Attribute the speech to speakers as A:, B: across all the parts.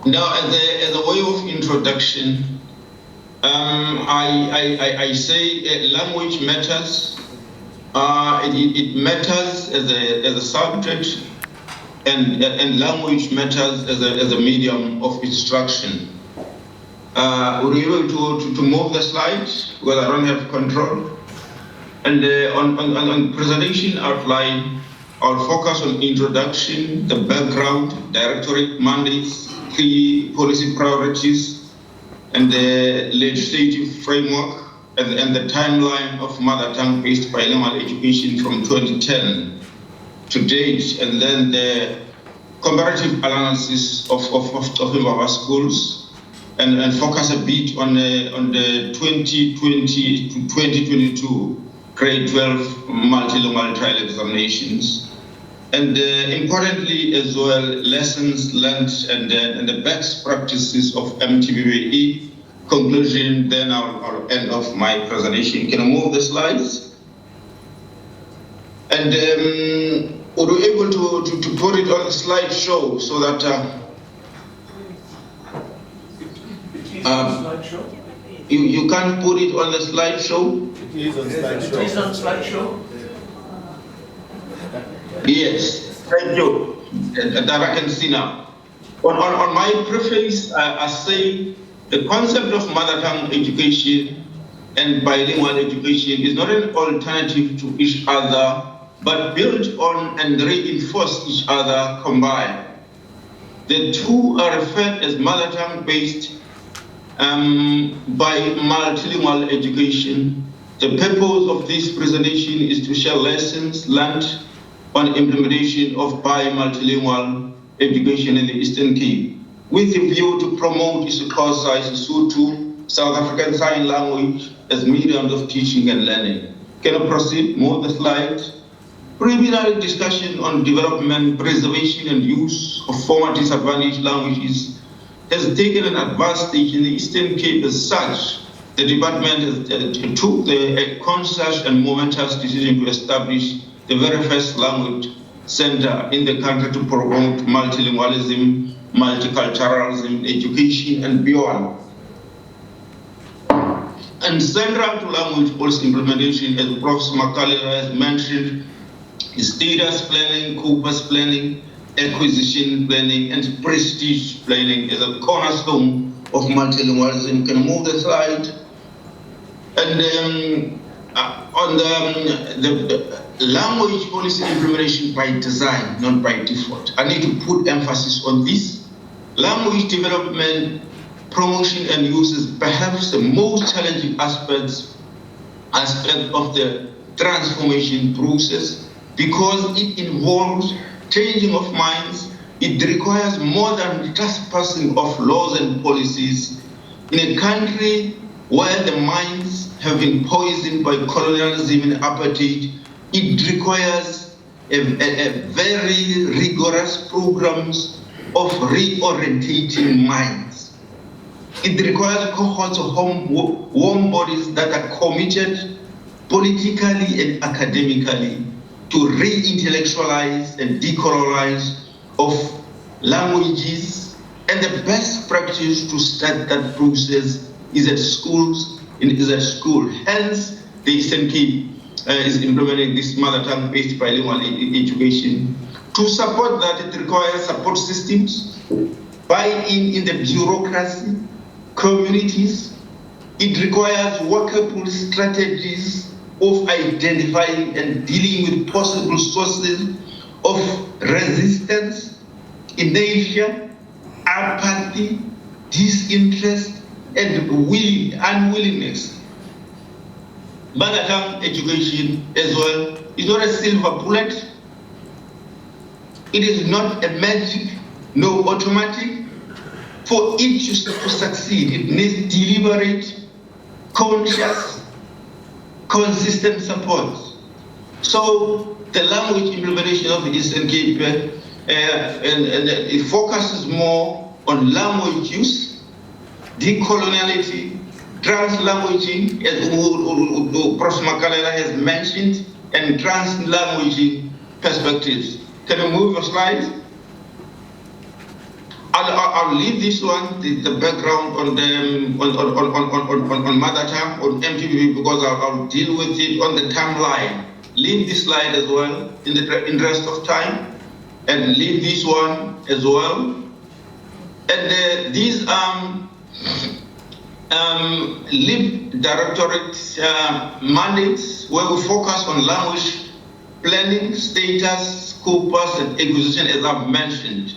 A: Now, as a way of introduction, I say language matters. It matters as a subject, and language matters as a medium of instruction. Were you able to move the slide? Because I don't have control. And on presentation outline, I'll focus on introduction, the background, directorate mandates, key policy priorities, and the legislative framework, and the timeline of mother tongue-based bilingual education from 2010 to date, and then the comparative analysis of our schools, and focus a bit on the 2020 to 2022 grade 12 multilingual trial examinations. And importantly as well, lessons learned and the best practices of MTBBE. Conclusion, then I'll end off my presentation. Can I move the slides? And were you able to put it on the slideshow so that you can't put it on the slideshow?
B: It is on slideshow.
C: It is on slideshow.
A: Yes, thank you. That I can see now. On my preface, I say the concept of mother tongue education and bilingual education is not an alternative to each other, but build on and reinforce each other combined. The two are referred as mother tongue based by multilingual education. The purpose of this presentation is to share lessons learned on implementation of bi-multilingual education in the Eastern Cape, with a view to promote isiXhosa, isiSotho, South African Sign Language as mediums of teaching and learning. Can I proceed? Move the slide. Preliminary discussion on development, preservation, and use of former disadvantaged languages has taken an advanced stage in the Eastern Cape. As such, the department took a conscious and momentous decision to establish the very first language center in the country to promote multilingualism, multiculturalism, education, and beyond. And central to language policy implementation, as Professor Makalela has mentioned, is status planning, corpus planning, acquisition planning, and prestige planning as a cornerstone of multilingualism. Can I move the slide? And on the language policy implementation by design, not by default. I need to put emphasis on this. Language development, promotion, and use is perhaps the most challenging aspect of the transformation process, because it involves changing of minds. It requires more than just passing of laws and policies. In a country where the minds have been poisoned by colonialism and apartheid, it requires a very rigorous programs of reorientating minds. It requires cohorts of warm bodies that are committed politically and academically to re-intellectualize and decolonize of languages, and the best practice to start that process is at schools, Hence, the Eastern Cape is implementing this mother tongue-based bilingual education. To support that, it requires support systems, buy-in in the bureaucracy, communities. It requires workable strategies of identifying and dealing with possible sources of resistance, inertia, apathy, disinterest, and unwillingness. Mother tongue education as well is not a silver bullet. It is not a magic, no automatic. For it to succeed, it needs deliberate, conscious, consistent support. So the language implementation of the Eastern Cape and it focuses more on language use, decoloniality, translanguaging, as Professor Makalela has mentioned, and translanguaging perspectives. Can you move your slide? I'll leave this one, the background on the on mother tongue, on MTBB, because I'll deal with it on the timeline. Leave this slide as well in the interest of time, and leave this one as well. And these LIEP Directorate mandates, where we focus on language planning, status, scopus, and acquisition, as I've mentioned.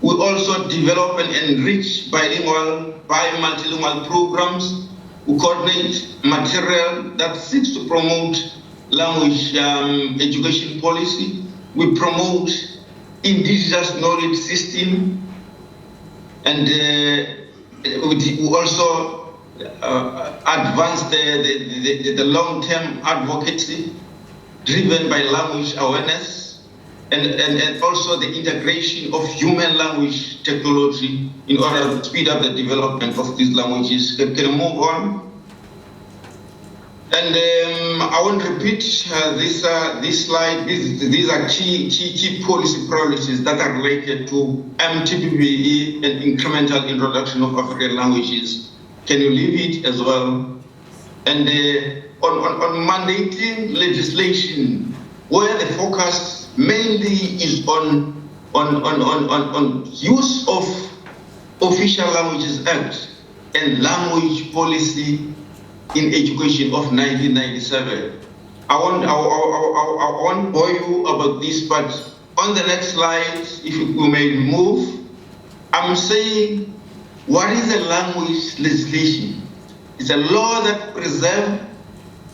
A: We also develop and enrich bilingual, multilingual programs. We coordinate material that seeks to promote language education policy. We promote indigenous knowledge system, and we also advance the long-term advocacy driven by language awareness, and also the integration of human language technology in order to speed up the development of these languages. Can I move on? And I won't repeat this slide. These are key policy priorities that are related to MTBBE and incremental introduction of African languages. Can you leave it as well? And on mandating legislation, where the focus mainly is on use of Official Languages Act and Language Policy in Education of 1997. I won't bore you about this, but on the next slide, if we may move, I'm saying, what is a language legislation? It's a law that preserve,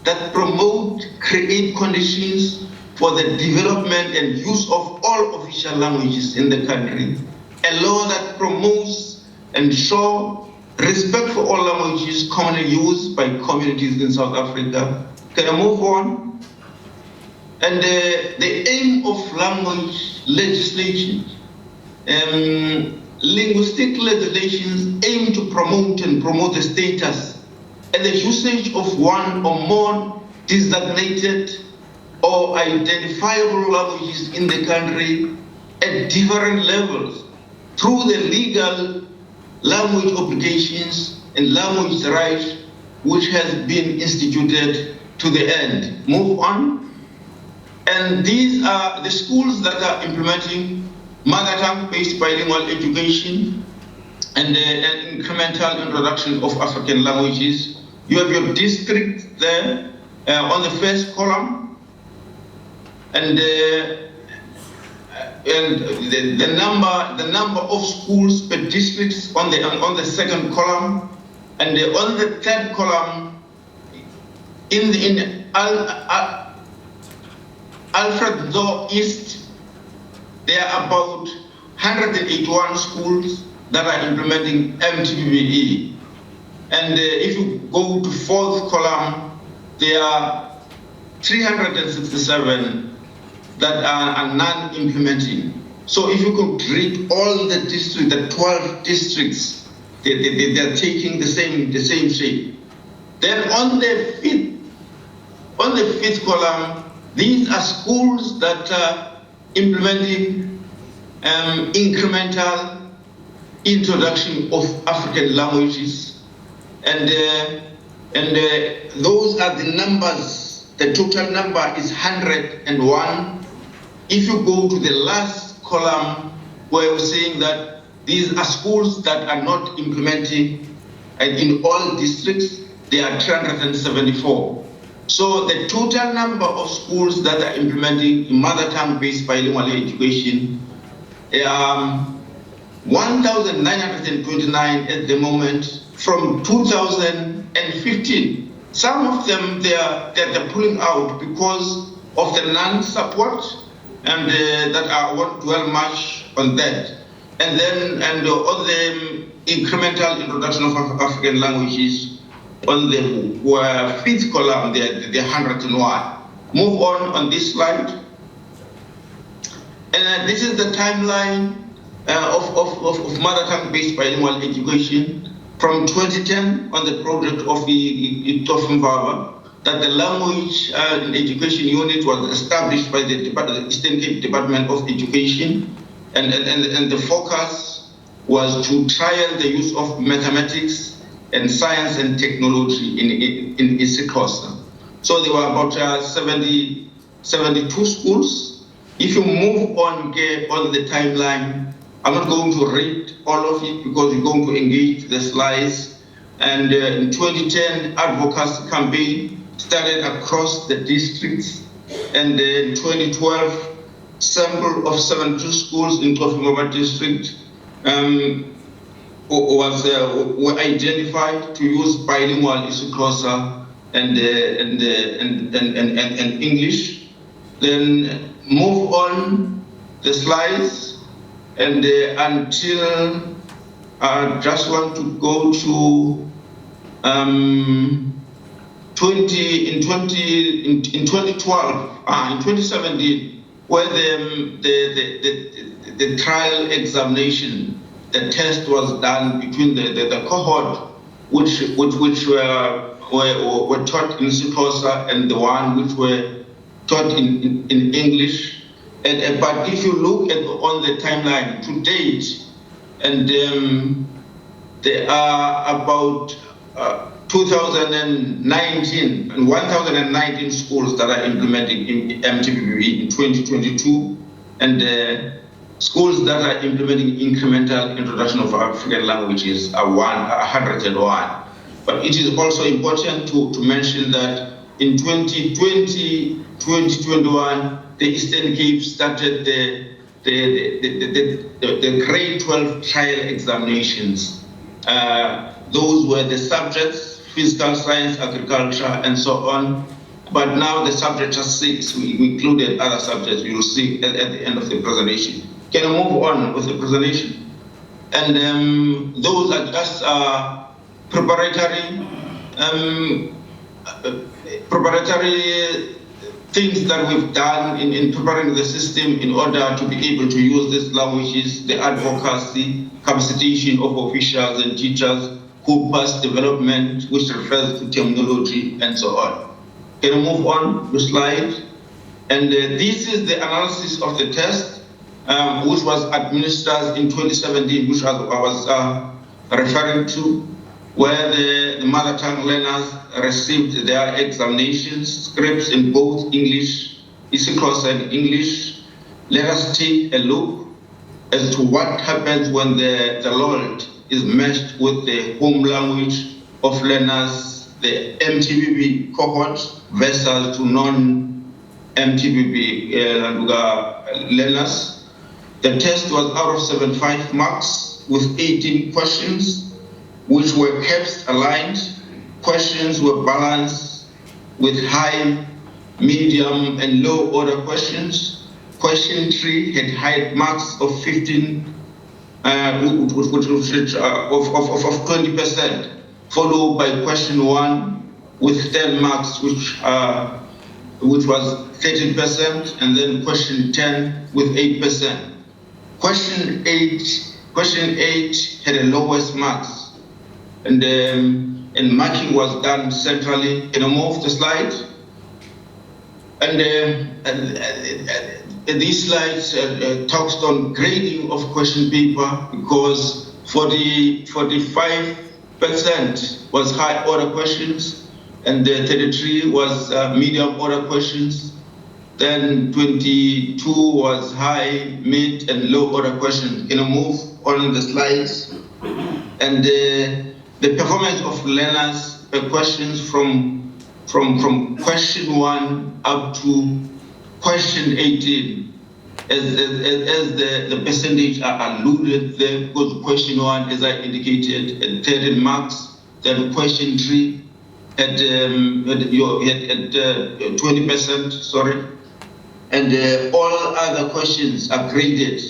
A: that promote, create conditions for the development and use of all official languages in the country. A law that promotes and shows respect for all languages commonly used by communities in South Africa. Can I move on? And the aim of language legislation, linguistic legislations aim to promote the status and the usage of one or more designated or identifiable languages in the country at different levels through the legal language obligations and language rights which has been instituted to the end. Move on. And these are the schools that are implementing mother tongue-based bilingual education and an incremental introduction of African languages. You have your district there on the first column, and the number of schools per district on the second column, and on the third column in Alfred Law East, there are about 181 schools that are implementing MTBBE. And if you go to fourth column, there are 367 that are non-implementing. So if you could read all the districts, the 12 districts, they're taking the same shape. Then on the fifth column, these are schools that are implementing incremental introduction of African languages, and those are the numbers. The total number is 101. If you go to the last column, where we're saying that these are schools that are not implementing, and in all districts, there are 374. So the total number of schools that are implementing mother tongue-based bilingual education, 1,929 at the moment from 2015. Some of them they're pulling out because of the non-support, and that I won't dwell much on that. And then on the incremental introduction of African languages, on the fifth column, the 101. Move on this slide. And this is the timeline of mother tongue-based bilingual education from 2010 on the project of Wababa, that the language and education unit was established by the Eastern Cape Department of Education, and the focus was to trial the use of mathematics and science and technology in isiXhosa. So there were about 72 schools. If you move on the timeline, I'm not going to read all of it because we're going to engage the slides. And in 2010, advocacy campaign started across the districts. And in 2012, sample of 72 schools in Wababa district were identified to use bilingual isiXhosa and English. Then move on the slides, and until I just want to go to 2017, where the trial examination, the test was done between the cohort which were taught in isiXhosa and the one which were taught in English. But if you look on the timeline to date, and there are about 2019 and 1,019 schools that are implementing MTBB in 2022, and schools that are implementing incremental introduction of African languages are 101. But it is also important to mention that in 2020, 2021, the Eastern Cape started the grade 12 trial examinations. Those were the subjects: physical science, agriculture, and so on. But now the subject are 6. We included other subjects. You will see at the end of the presentation. Can I move on with the presentation? And those are just preparatory things that we've done in preparing the system in order to be able to use these languages: the advocacy, capacitation of officials and teachers, corpus development, which refers to terminology, and so on. Can I move on the slide? And this is the analysis of the test, which was administered in 2017, which I was referring to, where the mother tongue learners received their examinations scripts in both English, isiXhosa, and English. Let us take a look as to what happens when the LOLT is matched with the home language of learners, the MTBB cohort versus to non-MTBB learners. The test was out of 75 marks with 18 questions, which were kept aligned. Questions were balanced with high, medium, and low order questions. Question 3 had high marks of 15, of 20%, followed by question 1 with 10 marks, which was 13%, and then question 10 with 8%. Question 8 had the lowest marks, and marking was done centrally. Can I move the slide? And these slides talks on grading of question paper, because 45% was high order questions, and 33 was medium order questions. Then 22 was high, mid, and low order questions. Can I move on the slides? And the performance of learners questions from question 1 up to question 18, as the percentage are alluded there, because question 1, as I indicated, had 13 marks. Then question 3 had 20%, sorry. And all other questions are graded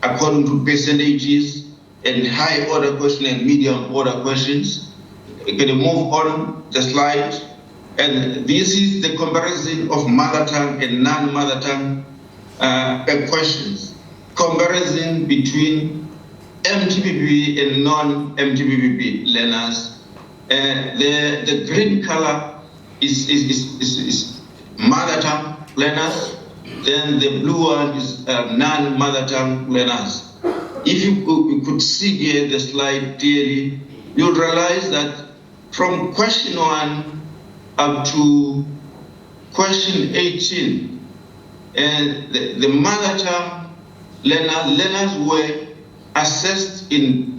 A: according to percentages, and high order question and medium order questions. Can you move on the slide? And this is the comparison of mother tongue and non-mother tongue questions. Comparison between MTBB and non-MTBB learners. The green color is mother tongue learners. Then the blue one is non-mother tongue learners. if you could see here the slide clearly, you'll realize that from question 1 up to question 18, and the mother tongue learners were assessed in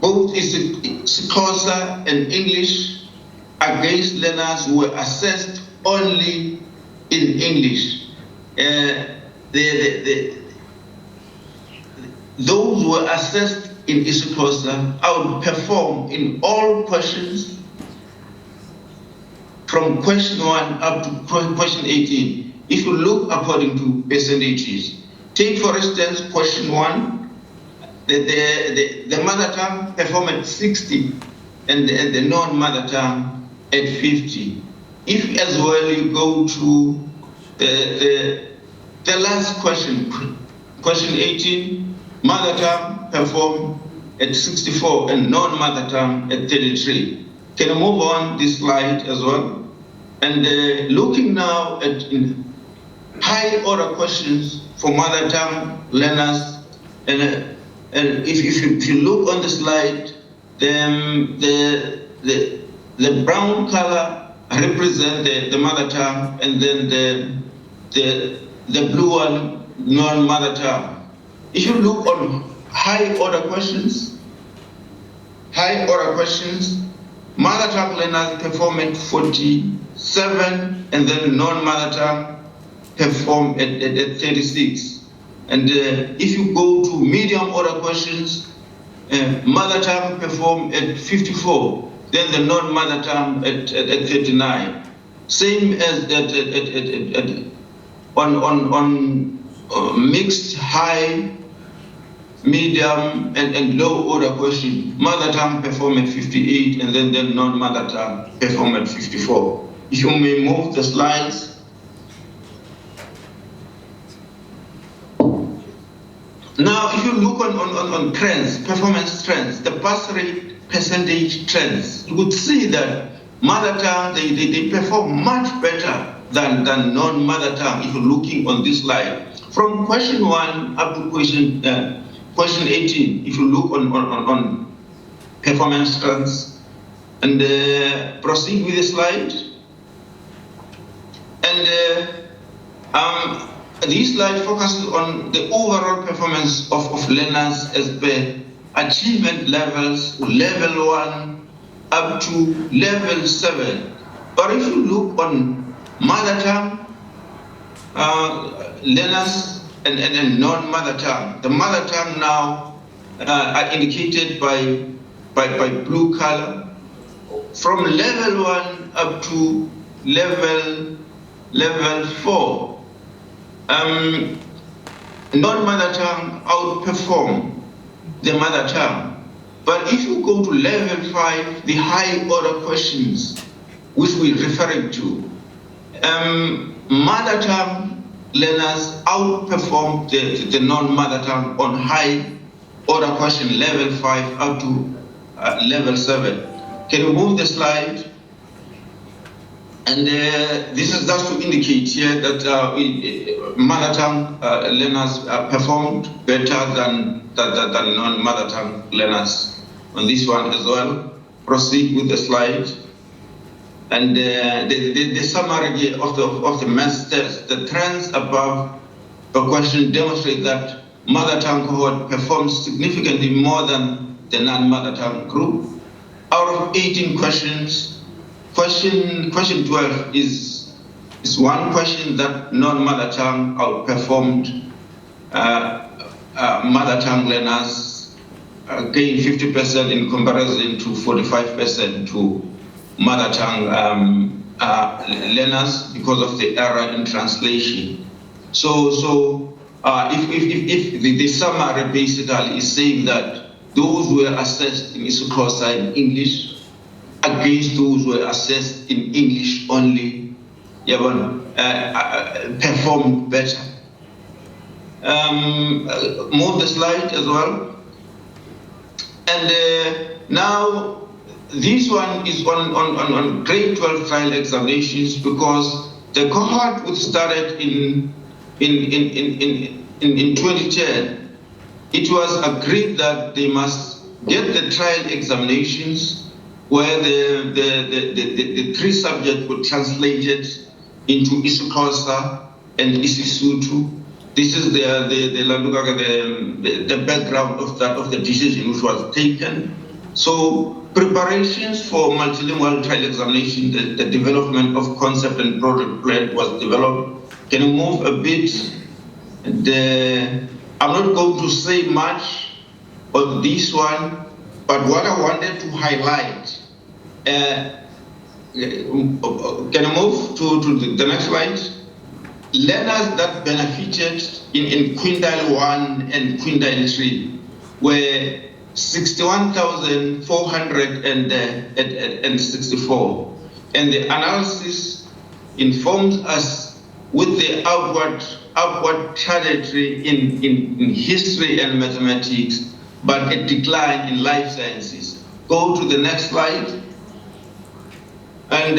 A: both Xhosa and English against learners who were assessed only in English. Those who were assessed in Xhosa outperformed in all questions from question 1 up to question 18. If you look according to percentages, take for instance question 1, the mother tongue performed at 60 and the non-mother tongue at 50. If as well you go to the last question, question 18, mother tongue performed at 64 and non-mother tongue at 33. Can I move on this slide as well? And looking now at high order questions for mother tongue learners, and if you look on the slide, the brown color represent the mother tongue, and then the blue one non-mother tongue. If you look on high order questions, mother tongue learners perform at 47, and then non-mother tongue perform at 36. And if you go to medium order questions, mother tongue perform at 54, then the non-mother tongue at 39. Same as on mixed high, medium, and low order question, mother tongue perform at 58, and then the non-mother tongue perform at 54. If you may move the slides. Now, if you look on trends, performance trends, the pass rate percentage trends, you would see that mother tongue, they perform much better than non-mother tongue if you're looking on this slide. From question 1 up to question 18, if you look on performance trends, and proceed with the slide. And this slide focuses on the overall performance of learners as per achievement levels, level 1 up to level 7. But if you look on mother tongue learners and non-mother tongue, the mother tongue now are indicated by blue color. From level 1 up to level 4. Non-mother tongue outperform the mother tongue. But if you go to level 5, the high order questions, which we're referring to, mother tongue learners outperform the non-mother tongue on high order question level 5 up to level 7. Can you move the slide? And this is just to indicate here that mother tongue learners performed better than non-mother tongue learners on this one as well. Proceed with the slide. And the summary of the maths test, the trends above the question demonstrate that mother tongue cohort performs significantly more than the non-mother tongue group. Out of 18 questions, question 12 is one question that non-mother tongue outperformed mother tongue learners, gained 50% in comparison to 45% to mother tongue learners because of the error in translation. So if the summary basically is saying that those who were assessed in Xhosa in English against those who were assessed in English only, performed better. Move the slide as well. And now this one is on grade 12 trial examinations, because the cohort which started in 2010 it was agreed that they must get the trial examinations where the three subjects were translated into isiXhosa and isiSotho. This is the background of the decision which was taken. So preparations for multilingual trial examination, the development of concept and project plan was developed. Can you move a bit? And, I'm not going to say much on this one, but what I wanted to highlight, can you move to the next slide? Learners that benefited in quintile 1 and quintile 3 were 61,464. And the analysis informs us with the upward trajectory in history and mathematics, but a decline in life sciences. Go to the next slide. And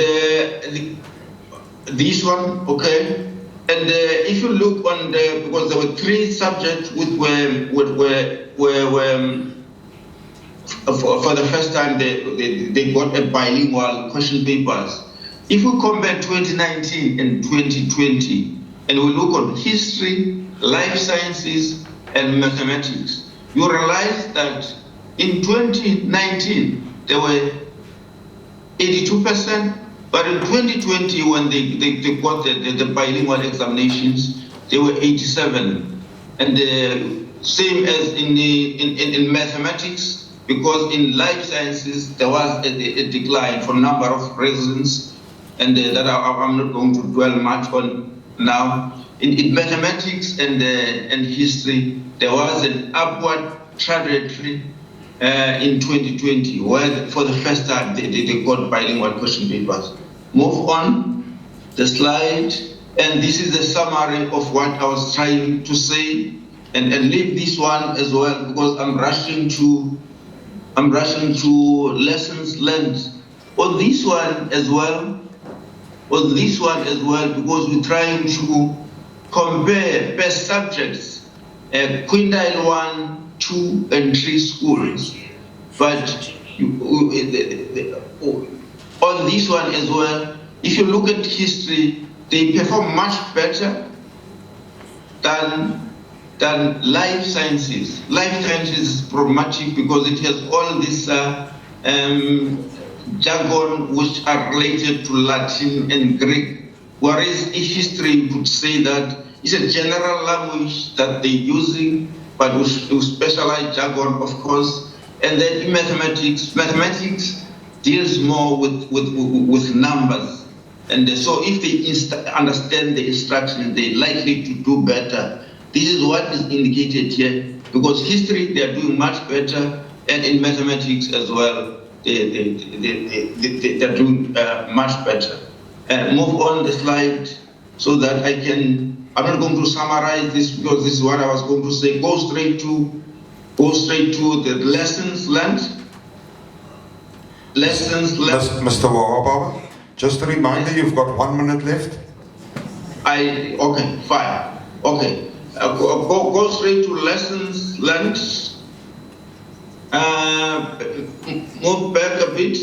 A: this one, okay. And if you look on because there were three subjects which were for the first time they got a bilingual question papers. If we compare 2019 and 2020, and we look on history, life sciences, and mathematics, you realize that in 2019 there were 82%, but in 2020 when they got the bilingual examinations, they were 87%. And the same as in mathematics, because in life sciences there was a decline for a number of reasons, and that I'm not going to dwell much on now. In mathematics and history, there was an upward trajectory in 2020, where for the first time they got bilingual question papers. Move on the slide, and this is the summary of what I was trying to say, and leave this one as well because I'm rushing to lessons learned on this one as well. Because we're trying to compare best subjects, quintile 1, 2, and 3 schools. But on this one as well, if you look at history, they perform much better than life sciences. Life sciences is problematic because it has all this jargon which are related to Latin and Greek, whereas in history you could say that it's a general language that they're using, but with specialized jargon, of course. And then in mathematics deals more with numbers, and so if they understand the instruction, they're likely to do better. This is what is indicated here, because history they are doing much better, and in mathematics as well. They're doing much better. Move on the slide so that I'm not going to summarize this because this is what I was going to say. Go straight to the lessons learned.
B: Mr. Wababa, just a reminder, you've got 1 minute left.
A: Okay, fine. Okay, go straight to lessons learned. Move back a bit.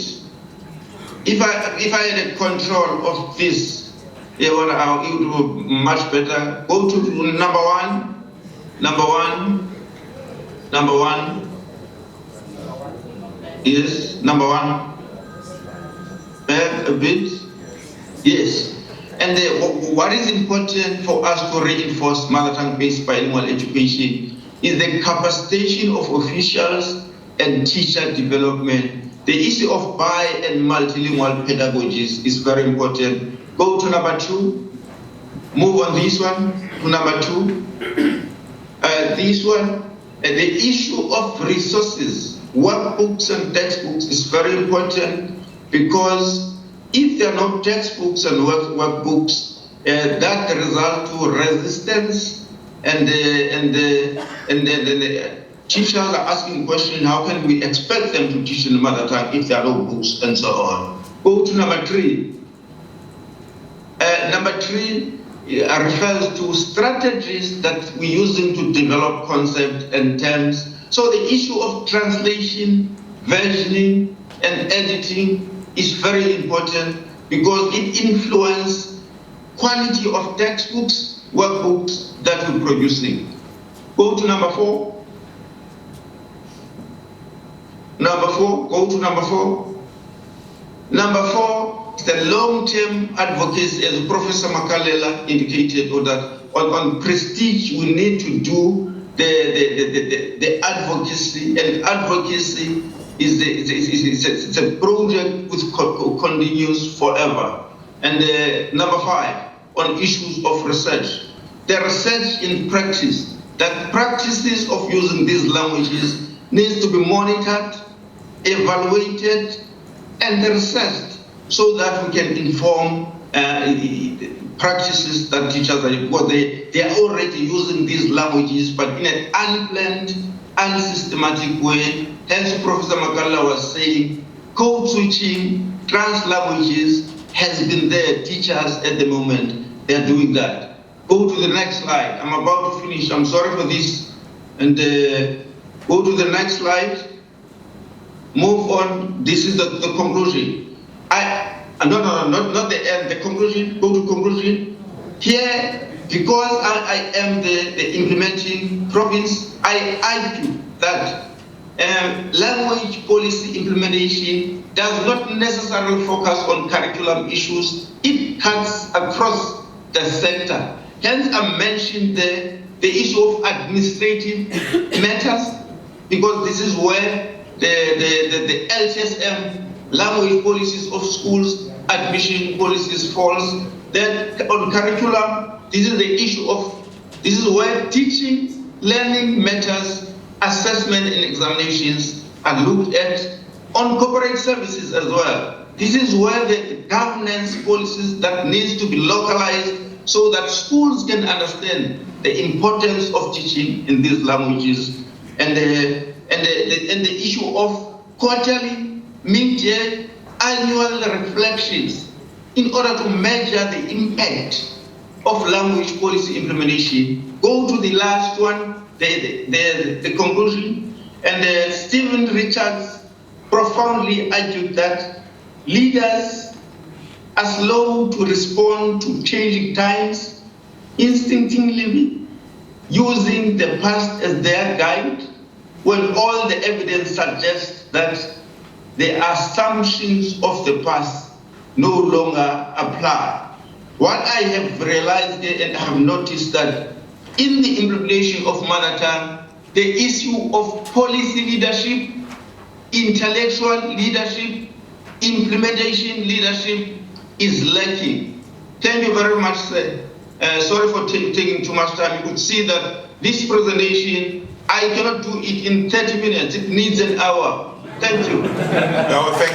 A: If I had a control of this, it would be much better. Go to number one. Yes, number one. Back a bit. Yes. And what is important for us to reinforce mother tongue-based bilingual education is the capacitation of officials and teacher development. The issue of bi and multilingual pedagogies is very important. Go to number 2. Move on this one to number 2. This one, the issue of resources, workbooks and textbooks is very important, because if there are no textbooks and workbooks, that result to resistance, and the teachers are asking questions, how can we expect them to teach in the mother tongue if there are no books and so on. Go to number 3. Number 3 refers to strategies that we're using to develop concepts and terms. So the issue of translation, versioning, and editing is very important because it influences quality of textbooks, workbooks that we're producing. Go to number 4. Go to number 4. Number 4 is the long-term advocacy, as Professor Makalela indicated, or that on prestige we need to do the advocacy, and advocacy is a project which continues forever. And number 5, on issues of research. The research in practice, that practices of using these languages needs to be monitored, evaluated, and researched so that we can inform practices that teachers are, because they are already using these languages, but in an unplanned, unsystematic way. Hence, Professor Makala was saying, code switching, trans languages has been there. Teachers at the moment, they're doing that. Go to the next slide. I'm about to finish. I'm sorry for this. And go to the next slide. Move on. This is the conclusion. Not the end, the conclusion. Go to conclusion. Here, because I am the implementing province, I argue that language policy implementation does not necessarily focus on curriculum issues. It cuts across the sector. Hence, I mentioned the issue of administrative matters, because this is where the LTSM, language policies of schools, admission policies falls. Then on curriculum, this is the issue of, this is where teaching, learning matters, assessment and examinations are looked at. On corporate services as well, this is where the governance policies that needs to be localized so that schools can understand the importance of teaching in these languages, and the issue of quarterly, mid-year, annual reflections in order to measure the impact of language policy implementation. Go to the last one, the conclusion, and Stephen Richards profoundly argued that leaders are slow to respond to changing times, instinctively using the past as their guide, when all the evidence suggests that the assumptions of the past no longer apply. What I have realized and have noticed that in the implementation of mother tongue, the issue of policy leadership, intellectual leadership, implementation leadership is lacking. Thank you very much, sir. Sorry for taking too much time. You could see that this presentation, I cannot do it in 30 minutes. It needs an hour. Thank you.
B: No, thank